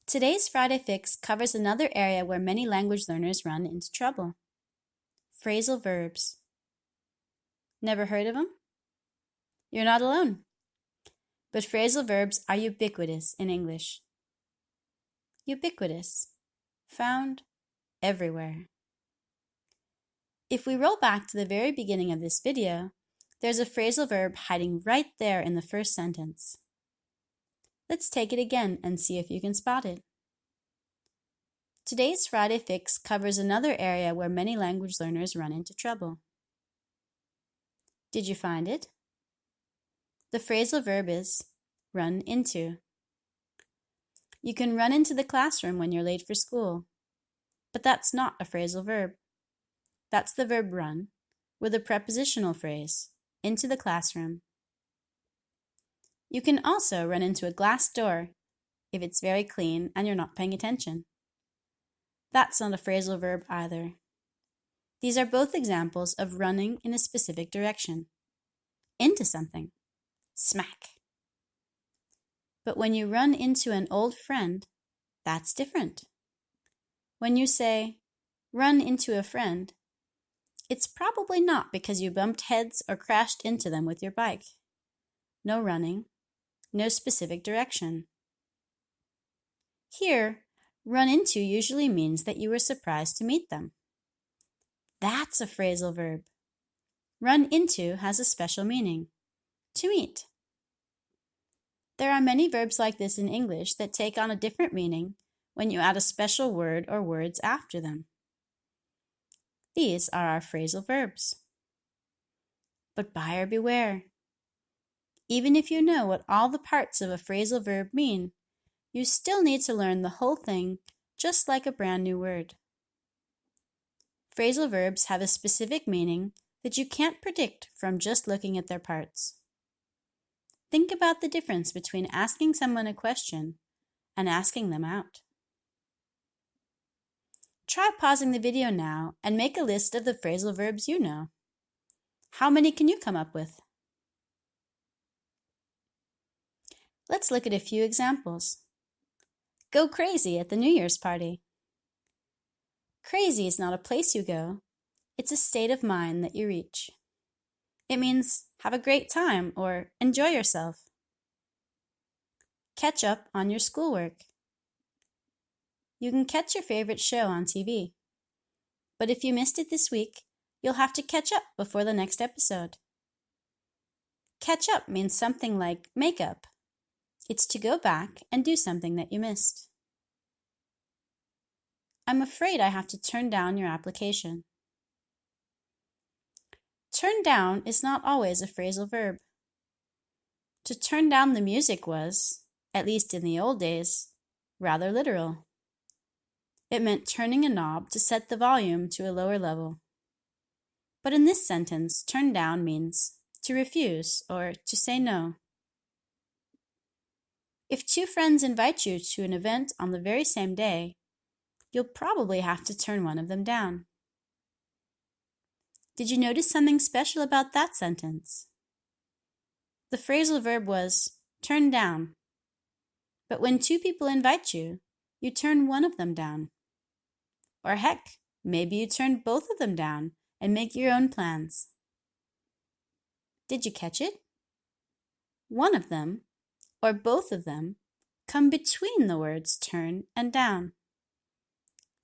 Today's Friday Fix covers another area where many language learners run into trouble. Phrasal verbs. Never heard of them? You're not alone. But phrasal verbs are ubiquitous in English. Ubiquitous. Found everywhere. If we roll back to the very beginning of this video, there's a phrasal verb hiding right there in the first sentence. Let's take it again and see if you can spot it. Today's Friday Fix covers another area where many language learners run into trouble. Did you find it? The phrasal verb is run into. You can run into the classroom when you're late for school, but that's not a phrasal verb. That's the verb run with a prepositional phrase, into the classroom. You can also run into a glass door if it's very clean and you're not paying attention. That's not a phrasal verb either. These are both examples of running in a specific direction, into something, smack. But when you run into an old friend, that's different. When you say, run into a friend, it's probably not because you bumped heads or crashed into them with your bike. No running, no specific direction. Here, run into usually means that you were surprised to meet them. That's a phrasal verb. Run into has a special meaning, to meet. There are many verbs like this in English that take on a different meaning when you add a special word or words after them. These are our phrasal verbs. But buyer beware. Even if you know what all the parts of a phrasal verb mean, you still need to learn the whole thing just like a brand new word. Phrasal verbs have a specific meaning that you can't predict from just looking at their parts. Think about the difference between asking someone a question and asking them out. Try pausing the video now and make a list of the phrasal verbs you know. How many can you come up with? Let's look at a few examples. Go crazy at the New Year's party. Crazy is not a place you go, it's a state of mind that you reach. It means have a great time or enjoy yourself. Catch up on your schoolwork. You can catch your favorite show on TV, but if you missed it this week, you'll have to catch up before the next episode. Catch up means something like make up. It's to go back and do something that you missed. I'm afraid I have to turn down your application. Turn down is not always a phrasal verb. To turn down the music was, at least in the old days, rather literal. It meant turning a knob to set the volume to a lower level. But in this sentence, turn down means to refuse or to say no. If two friends invite you to an event on the very same day, you'll probably have to turn one of them down. Did you notice something special about that sentence? The phrasal verb was turn down. But when two people invite you, you turn one of them down. Or heck, maybe you turn both of them down and make your own plans. Did you catch it? One of them, or both of them, come between the words turn and down.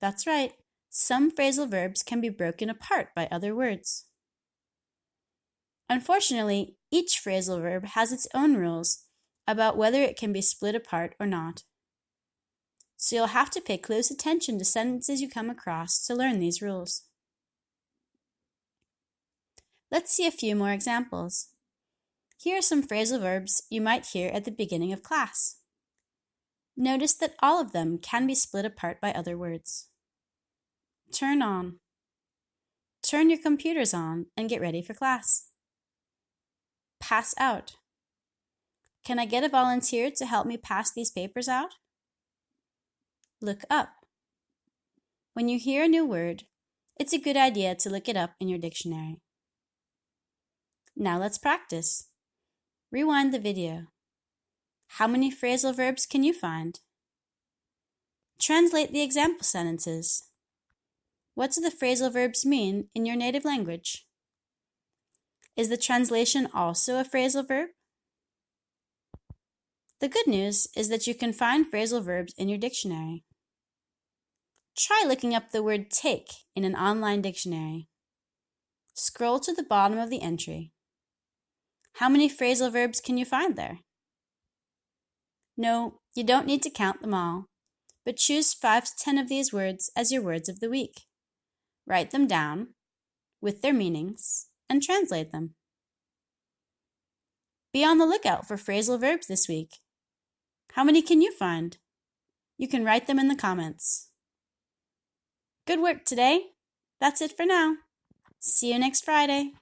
That's right, some phrasal verbs can be broken apart by other words. Unfortunately, each phrasal verb has its own rules about whether it can be split apart or not. So you'll have to pay close attention to sentences you come across to learn these rules. Let's see a few more examples. Here are some phrasal verbs you might hear at the beginning of class. Notice that all of them can be split apart by other words. Turn on. Turn your computers on and get ready for class. Pass out. Can I get a volunteer to help me pass these papers out? Look up. When you hear a new word, it's a good idea to look it up in your dictionary. Now let's practice. Rewind the video. How many phrasal verbs can you find? Translate the example sentences. What do the phrasal verbs mean in your native language? Is the translation also a phrasal verb? The good news is that you can find phrasal verbs in your dictionary. Try looking up the word take in an online dictionary. Scroll to the bottom of the entry. How many phrasal verbs can you find there? No, you don't need to count them all, but choose 5 to 10 of these words as your words of the week. Write them down with their meanings and translate them. Be on the lookout for phrasal verbs this week. How many can you find? You can write them in the comments. Good work today. That's it for now. See you next Friday.